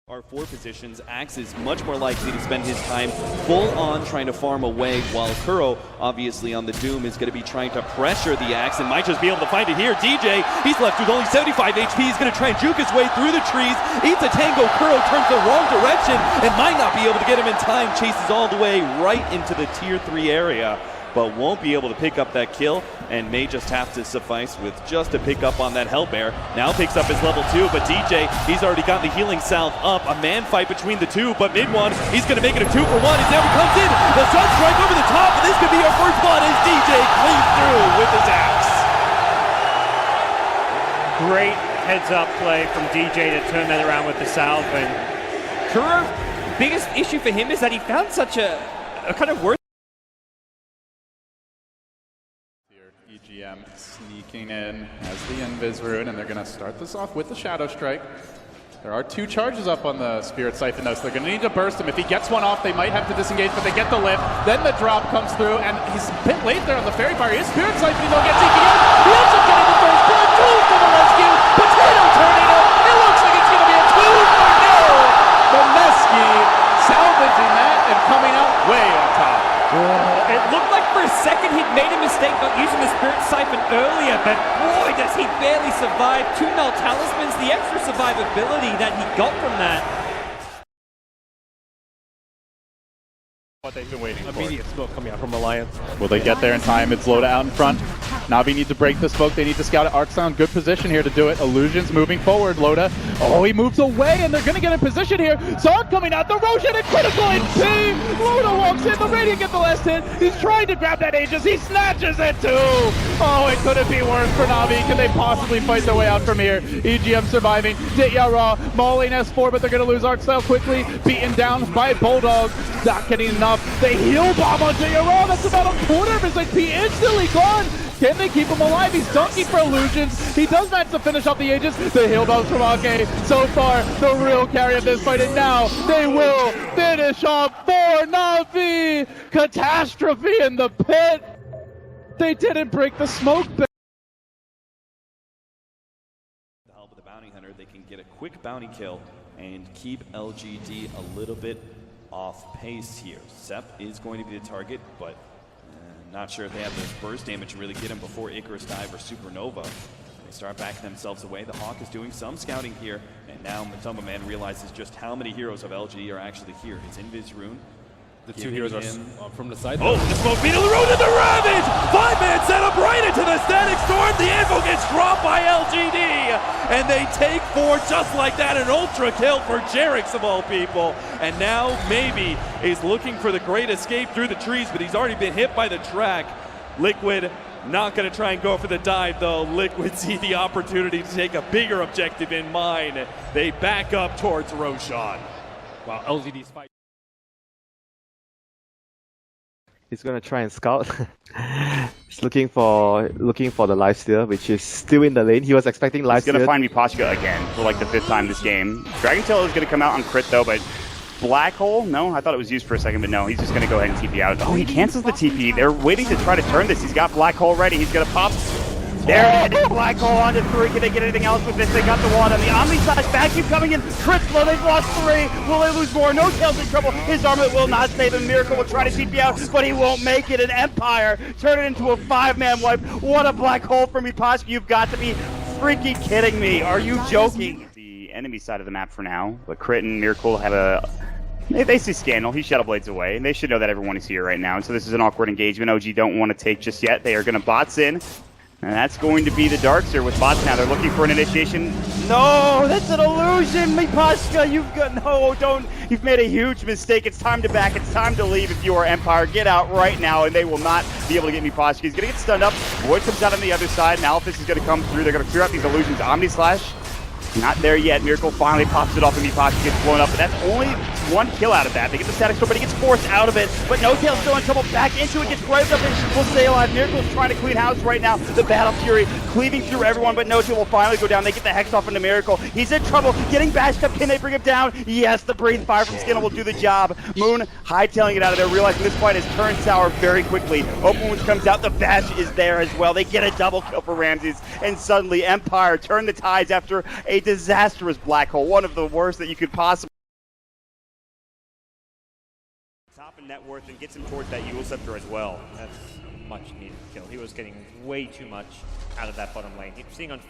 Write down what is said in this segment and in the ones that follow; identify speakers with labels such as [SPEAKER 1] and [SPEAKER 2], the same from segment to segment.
[SPEAKER 1] Our four positions, Axe is much more likely to spend his time full on trying to farm away, while Kuro, obviously on the Doom, is going to be trying to pressure the Axe and might just be able to find it here. DJ, he's left with only 75 HP, he's going to try and juke his way through the trees, eats a tango. Kuro turns the wrong direction and might not be able to get him in time, chases all the way right into the tier 3 area, but won't be able to pick up that kill and may just have to suffice with just a pick up on that Hellbear. Now picks up his level 2, but DJ, he's already got the healing salve up. A man fight between the two, but mid one, he's going to make it a 2-for-1 as now he comes in. The sun strike over the top, and this could be our first blood as DJ cleans through with his Axe.
[SPEAKER 2] Great heads-up play from DJ to turn that around with the salve. And Kuro, biggest issue for him is that he found such a kind of worth.
[SPEAKER 3] EGM sneaking in as the Invis Rune, and they're going to start this off with the Shadow Strike. There are 2 charges up on the Spirit Siphon though, so they're going to need to burst him. If he gets one off, they might have to disengage, but they get the lift. Then the drop comes through, and he's a bit late there on the Fairy Fire. His Spirit Siphon though gets EGM. He ends up getting the first blood. Jules for the rescue. Potato Tornado. It looks like it's going to be a 2-for-0. Boneski salvaging that and coming out way on top.
[SPEAKER 2] It looked like for a second he'd made a mistake not using the Spirit Siphon earlier, but boy does he barely survive. 2 null talismans, the extra survivability that he got from that.
[SPEAKER 3] What they've been waiting for.
[SPEAKER 4] Immediate smoke coming out from Alliance.
[SPEAKER 3] Will they get there in time? It's Loda out in front. Navi needs to break the smoke. They need to scout it. Arcsound, good position here to do it. Illusions moving forward. Loda, he moves away, and they're going to get in position here. Zark coming out. The Roshan and critical HP. Loda walks in. The Radiant get the last hit. He's trying to grab that Aegis. He snatches it too. Oh, it couldn't be worse for Navi. Can they possibly fight their way out from here? EGM surviving. Ditya Raw mauling S4, but they're going to lose Arcsound quickly. Beaten down by Bulldog. Not getting enough. They heal bomb on Ditya Raw. That's about a quarter of his HP instantly gone. Can they keep him alive? He's dunking for Illusions. He does manage to finish off the Aegis. The heal bombs from Ake. So far, the real carry of this fight. And now they will finish off for Navi. Catastrophe in the pit. They didn't break the smoke.
[SPEAKER 1] The help of the bounty hunter, they can get a quick bounty kill and keep LGD a little bit off pace here. Sep is going to be the target, but not sure if they have the burst damage to really get him before Icarus Dive or Supernova. They start backing themselves away. The Hawk is doing some scouting here, and now Matumba Man realizes just how many heroes of LG are actually here. It's Invis Rune.
[SPEAKER 4] The 2 heroes are from the side.
[SPEAKER 1] Oh, the smoke beetle, the road to the Ravage! 5-man set up right into the Static Storm. The Anvil gets dropped by LGD, and they take 4 just like that. An ultra kill for Jerix of all people. And now maybe he's looking for the great escape through the trees, but he's already been hit by the track. Liquid not going to try and go for the dive, though. Liquid see the opportunity to take a bigger objective in mind. They back up towards Roshan.
[SPEAKER 4] Wow, LGD's fight.
[SPEAKER 5] He's gonna try and scout. He's looking for the lifesteal, which is still in the lane. He was expecting lifesteal.
[SPEAKER 6] He's gonna find Miposhka again for like the 5th time this game. Dragon Tail is gonna come out on crit though, but Black Hole? No, I thought it was used for a second, but no, he's just gonna go ahead and TP out. Oh, he cancels the TP. They're waiting to try to turn this. He's got Black Hole ready. He's gonna pop. There, Black Hole onto 3. Can they get anything else with this? They got the wand on the Omni Slash. Vacuum coming in. Critslow, they've lost 3. Will they lose more? No Tail's in trouble. His armlet will not save him. Miracle will try to TP out, but he won't make it. An Empire turn it into a 5-man wipe. What a Black Hole for Miposhka. You've got to be freaking kidding me. Are you joking? The enemy side of the map for now, but Crit and Miracle have a... They see Scandal, he Shadow Blades away, and they should know that everyone is here right now, and so this is an awkward engagement. OG don't want to take just yet. They are going to bots in. And that's going to be the Darkster with bots now. They're looking for an initiation. No, that's an illusion, Miposhka. You've made a huge mistake. It's time to back. It's time to leave if you are Empire. Get out right now, and they will not be able to get Miposhka. He's going to get stunned up. Void comes out on the other side. Malphus is going to come through. They're going to clear out these illusions. Omni Slash. Not there yet. Miracle finally pops it off, and Miposhka gets blown up, but that's only 1 kill out of that. They get the Static Storm, but he gets forced out of it. But No Tail's still in trouble. Back into it, gets right up and will stay alive. Miracle's trying to clean house right now. The Battle Fury cleaving through everyone, but No Tail will finally go down. They get the Hex off into Miracle. He's in trouble, getting bashed up. Can they bring him down? Yes, the Breathe Fire from Skinner will do the job. Moon hightailing it out of there, realizing this fight has turned sour very quickly. Open Wounds comes out, the Bash is there as well. They get a double kill for Ramses, and suddenly Empire turn the tides after a disastrous Black Hole, one of the worst that you could possibly net worth and gets him towards that Yule Scepter as well.
[SPEAKER 2] That's a much needed kill. He was getting way too much out of that bottom lane. He's sitting on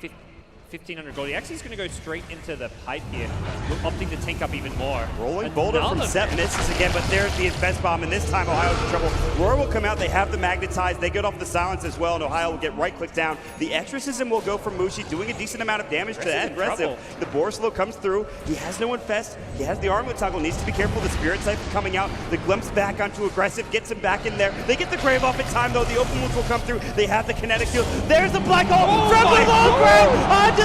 [SPEAKER 2] 1,500 gold. He actually is going to go straight into the pipe here, opting to tank up even more.
[SPEAKER 6] Rolling boulder from Sep misses again, but there's the best bomb, and this time Ohio's in trouble. Roar will come out, they have the magnetize, they get off the silence as well, and Ohio will get right-click down. The exorcism will go from Mushi, doing a decent amount of damage to that aggressive. The Borslow comes through, he has no infest, he has the armlet toggle, needs to be careful, the Spirit Siphon coming out, the glimpse back onto aggressive, gets him back in there. They get the Grave off in time though, the open wounds will come through, they have the kinetic shield. There's the black hole, from the low ground, on to 3!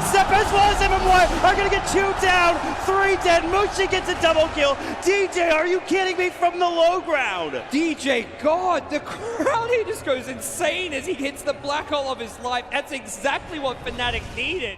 [SPEAKER 6] Sep as well as MMY are going to get 2 down, 3 dead. Mushi gets a double kill. DJ, are you kidding me, from the low ground?
[SPEAKER 2] DJ, God, the crowd here just goes insane as he hits the black hole of his life. That's exactly what Fnatic needed.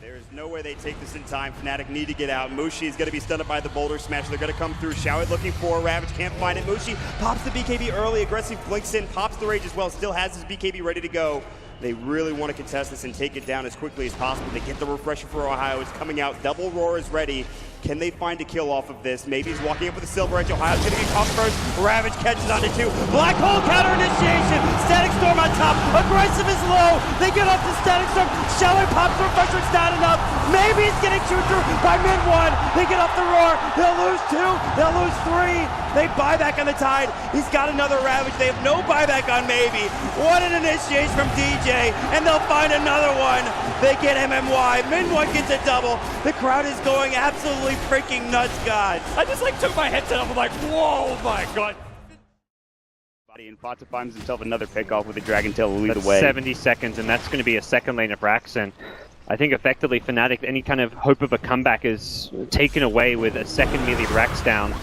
[SPEAKER 6] There's no way they take this in time. Fnatic need to get out. Mushi is going to be stunned up by the boulder smash. They're going to come through. Showit looking for Ravage, can't find it. Mushi pops the BKB early, aggressive blinks in, pops the rage as well, still has his BKB ready to go. They really want to contest this and take it down as quickly as possible. They get the refresher for Ohio. It's coming out. Double Roar is ready. Can they find a kill off of this? Maybe he's walking up with a Silver Edge. Ohio's going to get caught first. Ravage catches onto 2. Black Hole counter initiation. Static Storm on top. Aggressive is low. They get off the Static Storm. Showit pops the refresher. It's not enough. Maybe he's getting chewed through by mid 1. They get off the Roar. They'll lose 2. They'll lose 3. They buy back on the Tide. He's got another Ravage. They have no buyback on Maybe. What an initiation from DJ. And they'll find another one. They get MMY. Min 1 gets a double. The crowd is going absolutely freaking nuts, God.
[SPEAKER 2] I just took my headset off. I'm like, whoa, my God.
[SPEAKER 6] And Pata finds himself another pickoff with a Dragon Tail to lead the way.
[SPEAKER 7] 70 seconds, and that's going to be a second lane of Raxen. I think effectively Fnatic, any kind of hope of a comeback is taken away with a second melee Rax down.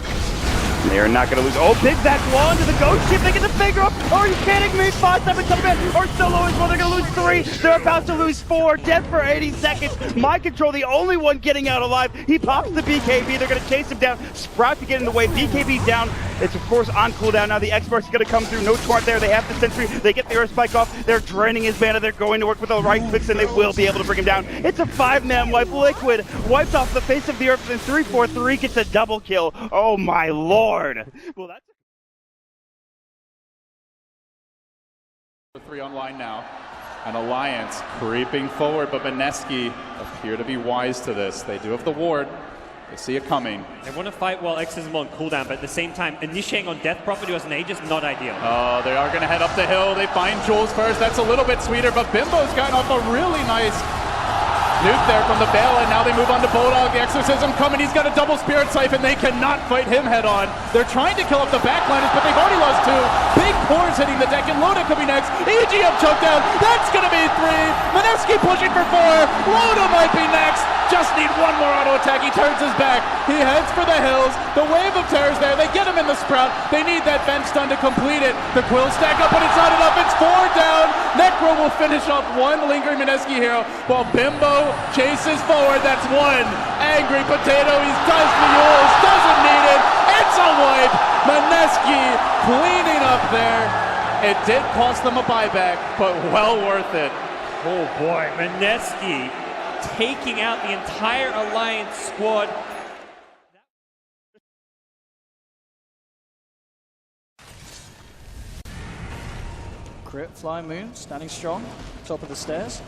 [SPEAKER 6] They are not going to lose. Oh, big back wall into the ghost ship. They get the finger up. Are you kidding me? 5-7 coming in. Or solo as well. They're going to lose 3. They're about to lose 4. Dead for 80 seconds. Mind Control, the only one getting out alive. He pops the BKB. They're going to chase him down. Sprout to get in the way. BKB down. It's, of course, on cooldown now. The Expert's going to come through. No Twart there. They have the Sentry. They get the Earth Spike off. They're draining his mana. They're going to work with the right clicks, and they will be able to bring him down. It's a 5-man wipe. Liquid wipes off the face of the Earth, and 3-4-3 gets a double kill. Oh, my Lord. Well, that's
[SPEAKER 3] 3 online now. An Alliance creeping forward, but Beneski appear to be wise to this. They do have the ward. They see it coming.
[SPEAKER 2] They want to fight while X is on cooldown, but at the same time, initiating on Death Prophet who has an Aegis, not ideal.
[SPEAKER 3] Oh, they are going to head up the hill. They find Jules first. That's a little bit sweeter, but Bimbo's gotten off a really nice nuke there from the Bale, and now they move on to Bulldog. The Exorcism coming. He's got a double Spirit Siphon. They cannot fight him head on. They're trying to kill up the backliners, but they've already lost 2. Big cores hitting the deck, and Loda coming next. EGM choked down. That's going to be 3. Mineski pushing for 4. Loda might be next. Just need one more auto attack. He turns his back. He heads for the hills. The wave of terror's there. They get him in the Sprout. They need that bench stun to complete it. The Quill stack up, but it's not enough. It's 4 down. Necro will finish off one lingering Mineski hero, while Bimbo chases forward. That's 1. Angry Potato. He does the Yules. Doesn't need it. It's a wipe. Mineski cleaning up there. It did cost them a buyback, but well worth it.
[SPEAKER 2] Oh boy, Mineski taking out the entire Alliance squad.
[SPEAKER 8] Crit, Flying Moon, standing strong, top of the stairs.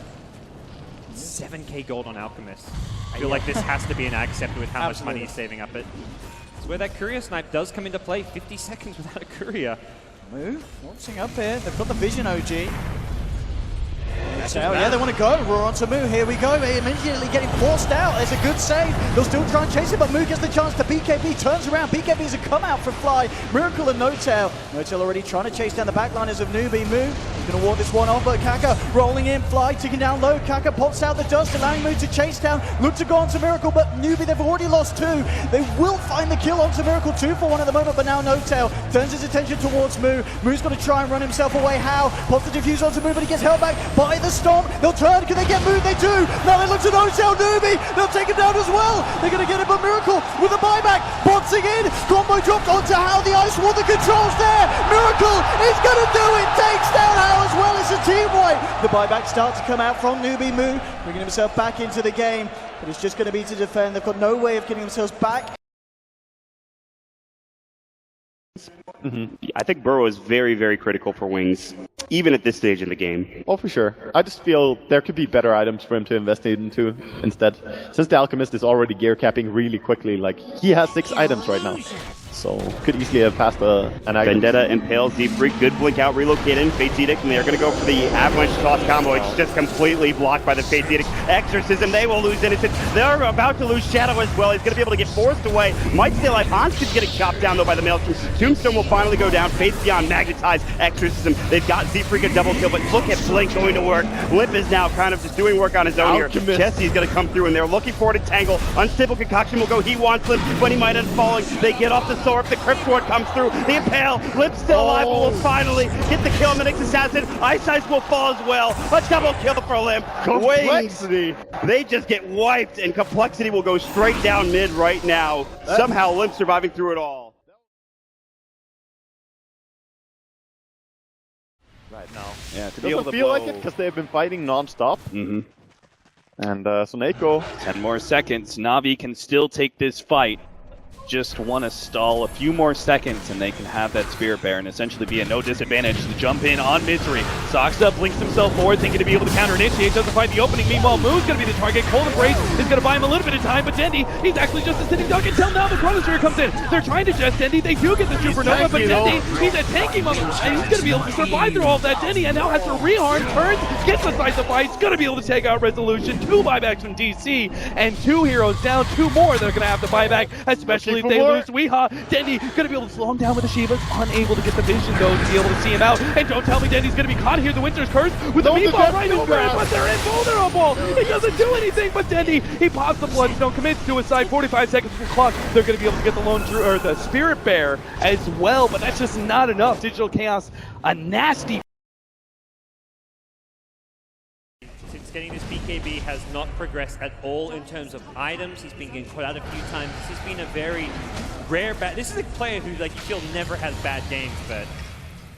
[SPEAKER 2] 7k gold on Alchemist. I feel like this has to be an accept with how much money he's saving up it. It's where that Courier Snipe does come into play. 50 seconds without a Courier.
[SPEAKER 8] Move, waltzing up here. They've got the Vision OG. Yeah, they want to go. Roar onto Moo. Here we go. Immediately getting forced out. There's a good save. They'll still try and chase it, but Moo gets the chance to BKB. Turns around. BKB is a come out for Fly. Miracle and No-Tail. No-Tail already trying to chase down the backliners of Newbie. Moo. He's going to ward this one off, but Kaka rolling in. Fly ticking down low. Kaka pops out the dust, allowing Moo to chase down. Look to go onto Miracle, but Newbie, they've already lost 2. They will find the kill onto Miracle. 2 for 1 at the moment, but now No-Tail turns his attention towards Moo. Moo's going to try and run himself away. How? Pops the defuse onto Moo, but he gets held back by the Storm. They'll turn. Can they get moved? They do. Now they look to No-Tail. Newbie. They'll take him down as well. They're going to get him, but Miracle with a buyback. Boxing in. Combo dropped onto How. The Ice Wall. The controls there. Miracle is going to do it. Takes down How as well. It's a team wipe. The buyback starts to come out from Newbie. Moo bringing himself back into the game, but it's just going to be to defend. They've got no way of getting themselves back.
[SPEAKER 6] I think Burrow is very, very critical for Wings, even at this stage in the game.
[SPEAKER 9] Oh, for sure. I just feel there could be better items for him to invest into instead. Since the Alchemist is already gear capping really quickly, like, he has 6 items right now. So, could easily have passed an item.
[SPEAKER 6] Vendetta impales Deep Freak, good blink out, relocate in, Fate's Edict, and they're going to go for the Avalanche toss combo. It's just completely blocked by the Fate's Edict. Exorcism, they will lose Innocent. They're about to lose Shadow as well. He's going to be able to get forced away. Might stay alive. Anskin's getting chopped down though by the Maelstrom. Tombstone will finally go down. Fate's Beyond, magnetized Exorcism. They've got Deep Freak a double kill, but look at Blink going to work. Limp is now kind of just doing work on his own here. Jesse's going to come through, and they're looking for it to tangle. Unstable Concoction will go. He wants Limp, but he might end falling. They get off the sword. The Crypt Sword comes through. The Impale. Limp's still alive, but will finally get the kill on the next assassin. Ice Ice will fall as well. A double kill for Limp.
[SPEAKER 9] Complexity.
[SPEAKER 6] They just get wiped, and Complexity will go straight down mid right now. Somehow Limp surviving through it all.
[SPEAKER 9] Right now.
[SPEAKER 1] Yeah, to be able
[SPEAKER 9] Doesn't
[SPEAKER 1] to
[SPEAKER 9] feel
[SPEAKER 1] blow
[SPEAKER 9] like it because they've been fighting non-stop. And Soneko.
[SPEAKER 1] 10 more seconds. Na'Vi can still take this fight. Just want to stall a few more seconds and they can have that Spirit Bear and essentially be at no disadvantage to jump in on Misery. Soxa blinks himself forward, thinking to be able to counter-initiate, doesn't find the opening. Meanwhile, Moo's going to be the target. Cold Embrace is going to buy him a little bit of time, but Dendi, he's actually just a sitting duck until now the Chronosphere comes in. They're trying to just Dendi. They do get the Supernova, but Dendi, he's a tanky mother, and he's going to be able to survive through all of that. Dendi, and now has to rearm, turns, gets aside the fight, he's going to be able to take out Resolution. 2 buybacks from DC, and 2 heroes down, 2 more that are going to have to buy back, especially if they lose Weehaw. Dendi gonna be able to slow him down with the Shivas, unable to get the vision though to be able to see him out. And don't tell me Dendi's gonna be caught here. The Winter's Curse with the meatball right over it, but they're invulnerable. He doesn't do anything, but Dendi, he pops the Bloodstone, commits suicide. 45 seconds from clock. They're gonna be able to get the Lone True or the Spirit Bear as well, but that's just not enough. Digital Chaos, a nasty.
[SPEAKER 2] Since getting this BKB has not progressed at all in terms of items. He's been getting caught out a few times. This has been a very rare This is a player who, like, you feel never has bad games, but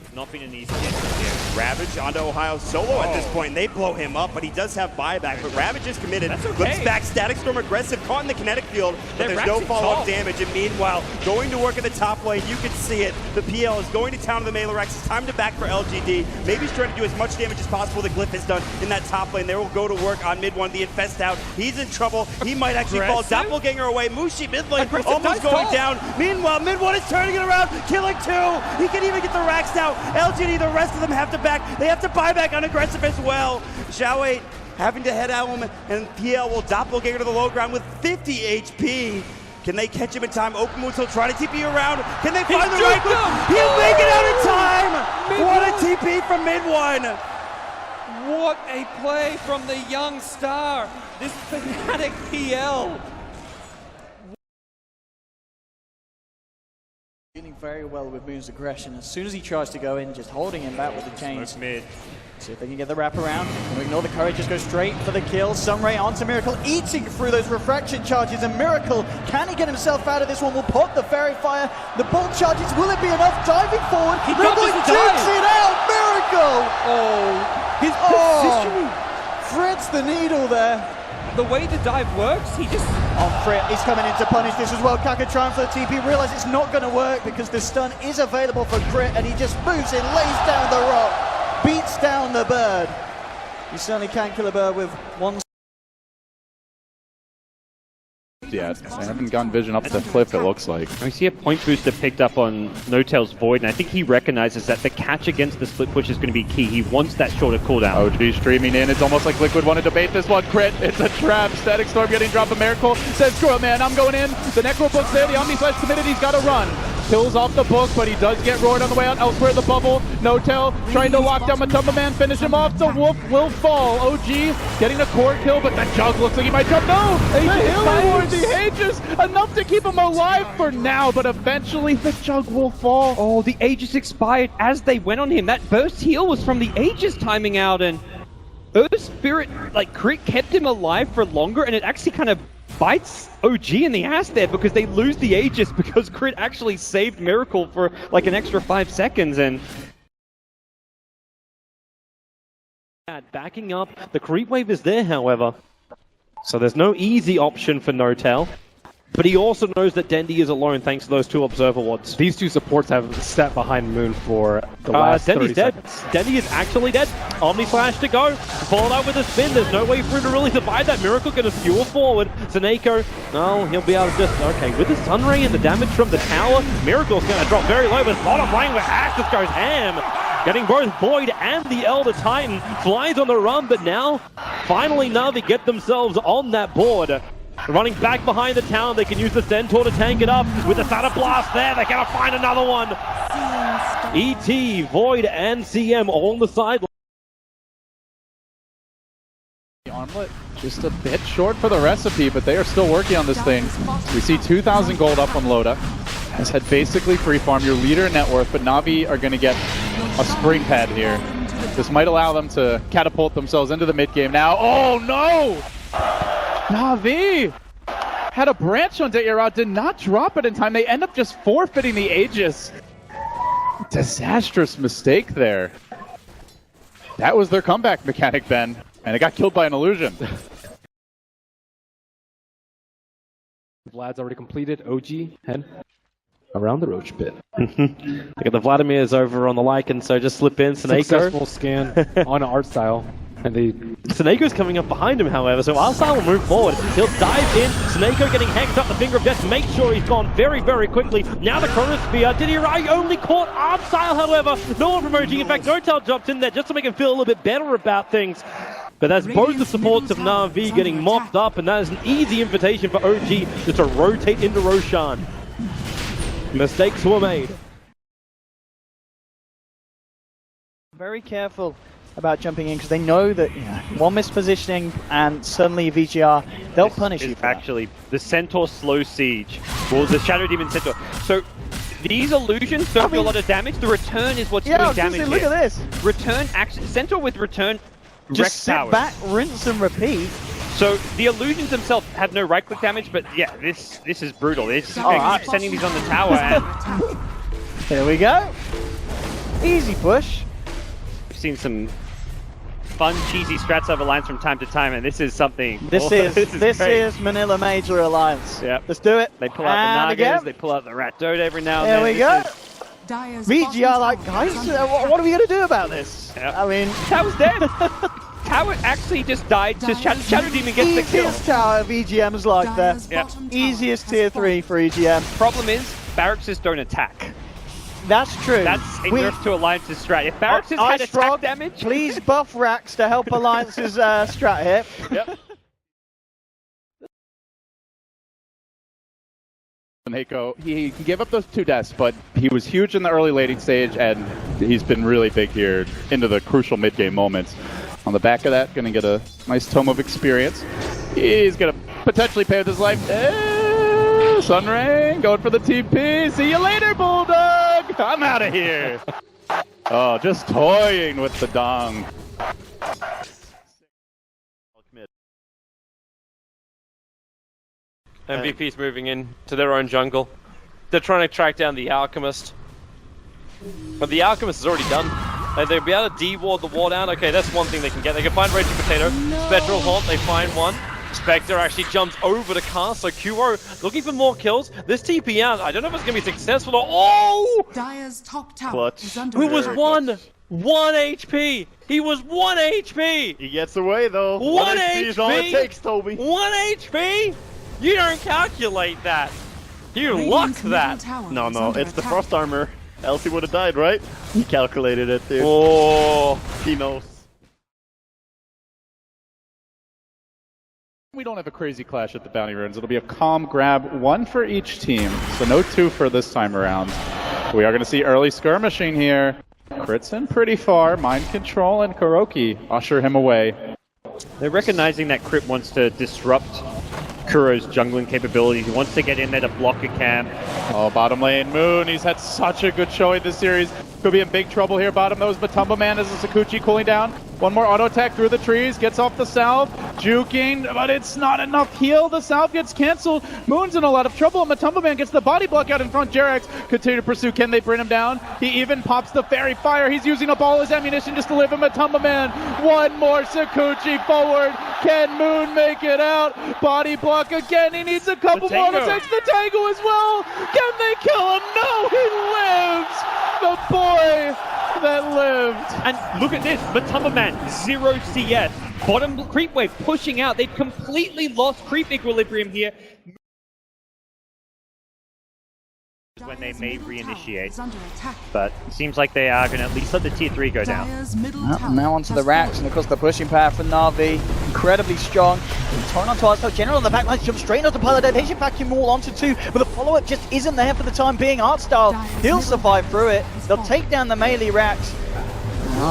[SPEAKER 2] it's not been an easy game this year.
[SPEAKER 10] Ravage onto Ohio solo at this point. They blow him up, but he does have buyback. But Ravage is committed.
[SPEAKER 2] That's okay.
[SPEAKER 10] Looks back, Static Storm aggressive, caught in the kinetic field, but there's no follow-up damage. And meanwhile, going to work at the top lane, you can see it. The PL is going to town to the Melee Rex. It's time to back for LGD. Maybe he's trying to do as much damage as possible that Glyph has done in that top lane. They will go to work on mid one. The Infest out. He's in trouble. He might actually fall. Doppelganger away. Mushi mid lane almost going down. Meanwhile, mid one is turning it around, killing 2. He can even get the racks now. LGD, the rest of them have to back. They have to buy back on aggressive as well. Xiaowei having to head out, and PL will doppelganger to the low ground with 50 HP. Can they catch him in time? Open moves, he'll try to TP around. Can they find the right move? He'll make it out in time! What a TP from mid one!
[SPEAKER 2] What a play from the young star! This Fnatic PL!
[SPEAKER 8] Dealing very well with Moon's aggression. As soon as he tries to go in, just holding him back with the chains.
[SPEAKER 2] Mid.
[SPEAKER 8] See if they can get the wrap around. Can ignore the courage, just go straight for the kill. Sunray onto Miracle, eating through those refraction charges. And Miracle, can he get himself out of this one? Will pop the Fairy Fire. The bolt charges, will it be enough? Diving forward. Miracle jukes it out. Miracle!
[SPEAKER 2] His positioning.
[SPEAKER 8] Threads the needle there.
[SPEAKER 2] The way the dive works, he just...
[SPEAKER 8] On Frit, he's coming in to punish this as well. Kaka trying for the TP, realize it's not going to work because the stun is available for Crit, and he just moves in, lays down the rock, beats down the bird. You certainly can kill a bird with one.
[SPEAKER 3] Yeah, they haven't gotten vision up the cliff, it looks like.
[SPEAKER 7] I see a point booster picked up on Notel's Void, and I think he recognizes that the catch against the split push is going to be key. He wants that shorter cooldown.
[SPEAKER 3] OG streaming in. It's almost like Liquid wanted to bait this one. Crit. It's a trap. Static Storm getting dropped. A Miracle says, screw it, man. I'm going in. The Necro Book's there. The Omni Slash committed. He's got to run. Kills off the book, but he does get roared on the way out. Elsewhere in the bubble. Notel trying to lock down Matumba Man. Finish him off. The Wolf will fall. OG getting a core kill, but the Jug looks like he might jump. No! The Aegis enough to keep him alive for now, but eventually the Jug will fall.
[SPEAKER 2] Oh, the Aegis expired as they went on him. That burst heal was from the Aegis timing out, and Earth Spirit, like, Crit kept him alive for longer, and it actually kind of bites OG in the ass there because they lose the Aegis because Crit actually saved Miracle for like an extra 5 seconds. And backing up, the creep wave is there, however, so there's no easy option for Notel.
[SPEAKER 11] but he also knows that Dendi is alone thanks to those 2 Observer Wards.
[SPEAKER 4] These 2 supports have sat behind Moon for the last 30
[SPEAKER 11] Dendi's dead.
[SPEAKER 4] seconds.
[SPEAKER 11] Dendi is actually dead. Omni Slash to go. Followed up with a spin. There's no way for him to really survive that. Miracle going to fuel forward. Seneko, no, he'll be able to just, okay, with the Sun Ray and the damage from the tower, Miracle's going to drop very low, but bottom lane where Axe just goes ham. Getting both Void and the Elder Titan. Flies on the run, but now, finally Na'Vi get themselves on that board. Running back behind the tower, they can use the Centaur to tank it up. With the Thunder Blast there, they're going to find another one. ET, Void, and CM all on the sideline.
[SPEAKER 3] The armlet just a bit short for the recipe, but they are still working on this thing. We see 2,000 gold up on Loda. Has had basically free farm, your leader in net worth, but Na'Vi are going to get a spring pad here. This might allow them to catapult themselves into the mid game now. Oh no! Na'Vi had a branch on De'Yara, did not drop it in time. They end up just forfeiting the Aegis. Disastrous mistake there. That was their comeback mechanic, Ben, and it got killed by an illusion.
[SPEAKER 4] Vlad's already completed. OG head around the Roach pit.
[SPEAKER 11] Look at the Vladimir's over on the Lycan, so just slip in.
[SPEAKER 4] Successful scan on art style. And
[SPEAKER 11] Seneco's coming up behind him, however, so Arstyle will move forward. He'll dive in. Seneko getting hexed up the finger of death. Make sure he's gone very, very quickly. Now the Chronosphere. Did he only caught Arstyle, however? No one from OG. In fact, Notel dropped in there just to make him feel a little bit better about things. But that's both the supports of Na'Vi getting mopped up, and that is an easy invitation for OG just to rotate into Roshan. Mistakes were made.
[SPEAKER 8] Very careful about jumping in because they know that one mispositioning and suddenly VGR, they'll punish you for that.
[SPEAKER 7] Actually, the Centaur slow siege. Well, the Shadow Demon Centaur.
[SPEAKER 2] So these illusions don't do a lot of damage. The return is what's doing damage
[SPEAKER 8] look
[SPEAKER 2] here.
[SPEAKER 8] at this.
[SPEAKER 2] Return action. Centaur with return.
[SPEAKER 8] Just sit back, rinse and repeat.
[SPEAKER 2] So the illusions themselves have no right-click damage, but
[SPEAKER 7] Yeah, this is brutal. They're just keep sending these on the tower. And
[SPEAKER 8] here we go. Easy push.
[SPEAKER 7] we've seen some fun, cheesy strats over lines from time to time, and this is something.
[SPEAKER 8] This is Manila Major Alliance.
[SPEAKER 7] Yep.
[SPEAKER 8] Let's do it.
[SPEAKER 7] They pull out the Nagas, they pull out the Rat Dota every now and
[SPEAKER 8] There
[SPEAKER 7] then.
[SPEAKER 8] we go. VGR like, guys, what are we going to do about this?
[SPEAKER 7] Yep.
[SPEAKER 8] I mean,
[SPEAKER 2] Tower's dead. Tower actually just died. Just Shadow Demon gets the kill.
[SPEAKER 8] easiest tower VGM's like that.
[SPEAKER 7] Yep.
[SPEAKER 8] Easiest tier 3 for EGM.
[SPEAKER 2] Problem is, barracks just don't attack.
[SPEAKER 8] That's true.
[SPEAKER 7] That's a nerf to Alliance's strat. If Barracks had
[SPEAKER 8] Ice
[SPEAKER 7] attack
[SPEAKER 8] Frog,
[SPEAKER 7] damage,
[SPEAKER 8] please buff Rax to help Alliance's strat here.
[SPEAKER 7] Yep.
[SPEAKER 3] Seneco, he gave up those 2 deaths, but he was huge in the early laning stage, and he's been really big here into the crucial mid-game moments. On the back of that, going to get a nice tome of experience. He's going to potentially pay with his life. Sunray going for the TP. See you later, Bulldog. I'm out of here. Oh, just toying with the dong.
[SPEAKER 11] MVP's moving in to their own jungle. They're trying to track down the Alchemist. But the Alchemist is already done. And they'll be able to de-ward the ward out. Okay, that's one thing they can get. They can find Raging Potato. Spectral Haunt, they find one. Spectre actually jumps over the cast, so Kuro looking for more kills. This TP out, I don't know if it's going to be successful or... Oh!
[SPEAKER 12] Dire's top tower
[SPEAKER 9] Clutch.
[SPEAKER 12] is under
[SPEAKER 11] It was
[SPEAKER 12] attack.
[SPEAKER 11] one HP! He was 1 HP!
[SPEAKER 9] He gets away though.
[SPEAKER 11] 1
[SPEAKER 9] HP is all it
[SPEAKER 11] HP?
[SPEAKER 9] takes, Toby.
[SPEAKER 11] 1 HP? You don't calculate that. You luck
[SPEAKER 12] Radiant's middle
[SPEAKER 11] that.
[SPEAKER 12] tower
[SPEAKER 9] No,
[SPEAKER 12] is
[SPEAKER 9] no,
[SPEAKER 12] under
[SPEAKER 9] it's the
[SPEAKER 12] attack.
[SPEAKER 9] frost armor. Else he would have died, right? He calculated it, dude.
[SPEAKER 11] Oh.
[SPEAKER 9] He knows.
[SPEAKER 3] We don't have a crazy clash at the Bounty Ruins. It'll be a calm grab, 1 for each team. So no 2 for this time around. We are going to see early skirmishing here. Crits in pretty far. Mind Control and Kuroki usher him away.
[SPEAKER 7] they're recognizing that Crypt wants to disrupt Kuro's jungling capabilities. He wants to get in there to block a camp.
[SPEAKER 3] Oh, bottom lane, Moon. He's had such a good showing this series. Could be in big trouble here, bottom. That was Matumba Man as the Sakuchi cooling down. One more auto attack through the trees, gets off the South, juking, but it's not enough heal. The South gets canceled. Moon's in a lot of trouble. Matumba Man gets the body block out in front. Jerax continue to pursue. Can they bring him down? He even pops the fairy fire. He's using up all his ammunition just to live in Matumba Man. One more Sakuchi forward. Can Moon make it out? Body block again. He needs a couple more auto attacks. The Tango as well. Can they kill him? No, he lives. The boy that lived.
[SPEAKER 11] And look at this, Matumba Man, 0 CS. Bottom creep wave pushing out. They've completely lost creep equilibrium here.
[SPEAKER 7] When they may reinitiate, but it seems like they are going to at least let the tier 3 go down.
[SPEAKER 8] Now onto the racks, and of course the pushing power from Na'Vi, incredibly strong. Torn onto Arsenal, General on the back line, jumps straight onto Pilot. They should vacuum all onto 2, but the follow-up just isn't there for the time being. Artstyle, he'll survive through it. They'll take down the melee racks.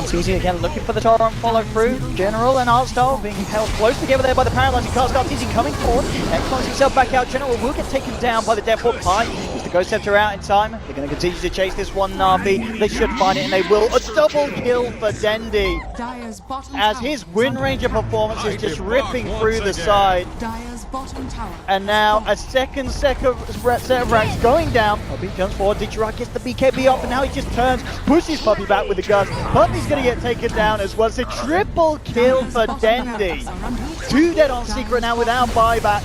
[SPEAKER 8] TZ again looking for the Torrent follow through. General and Artstyle being held close together there by the paralyzing cast guard. TZ coming forward, X-Box himself back out. General will get taken down by the Deathwalk Pie. The Ghost Scepter out in time. They're going to continue to chase this one Na'Vi. They should find it, and they will. A double kill for Dendi, as his Wind Ranger performance is just ripping through the side. And now a second set of racks going down. Puppy jumps forward. Digirad gets the BKB off, and now he just turns, pushes Puppy back with the gun. Puppy's going to get taken down as well. It's a triple kill for Dendi. 2 dead on Secret now without buyback.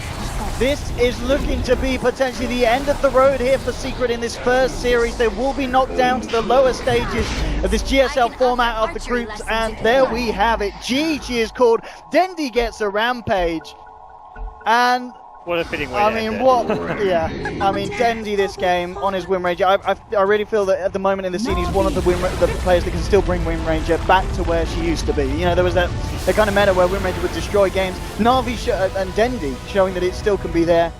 [SPEAKER 8] This is looking to be potentially the end of the road here for Secret in this first series. They will be knocked down to the lower stages of this GSL format of the groups, and there we have it. GG is called. Dendi gets a rampage, and
[SPEAKER 7] what a fitting way.
[SPEAKER 8] I mean, Dendi this game on his Wind Ranger. I really feel that at the moment in the scene, he's one of the players that can still bring Wind Ranger back to where she used to be. You know, there was that kind of meta where Wind Ranger would destroy games. Na'Vi and Dendi showing that it still can be there.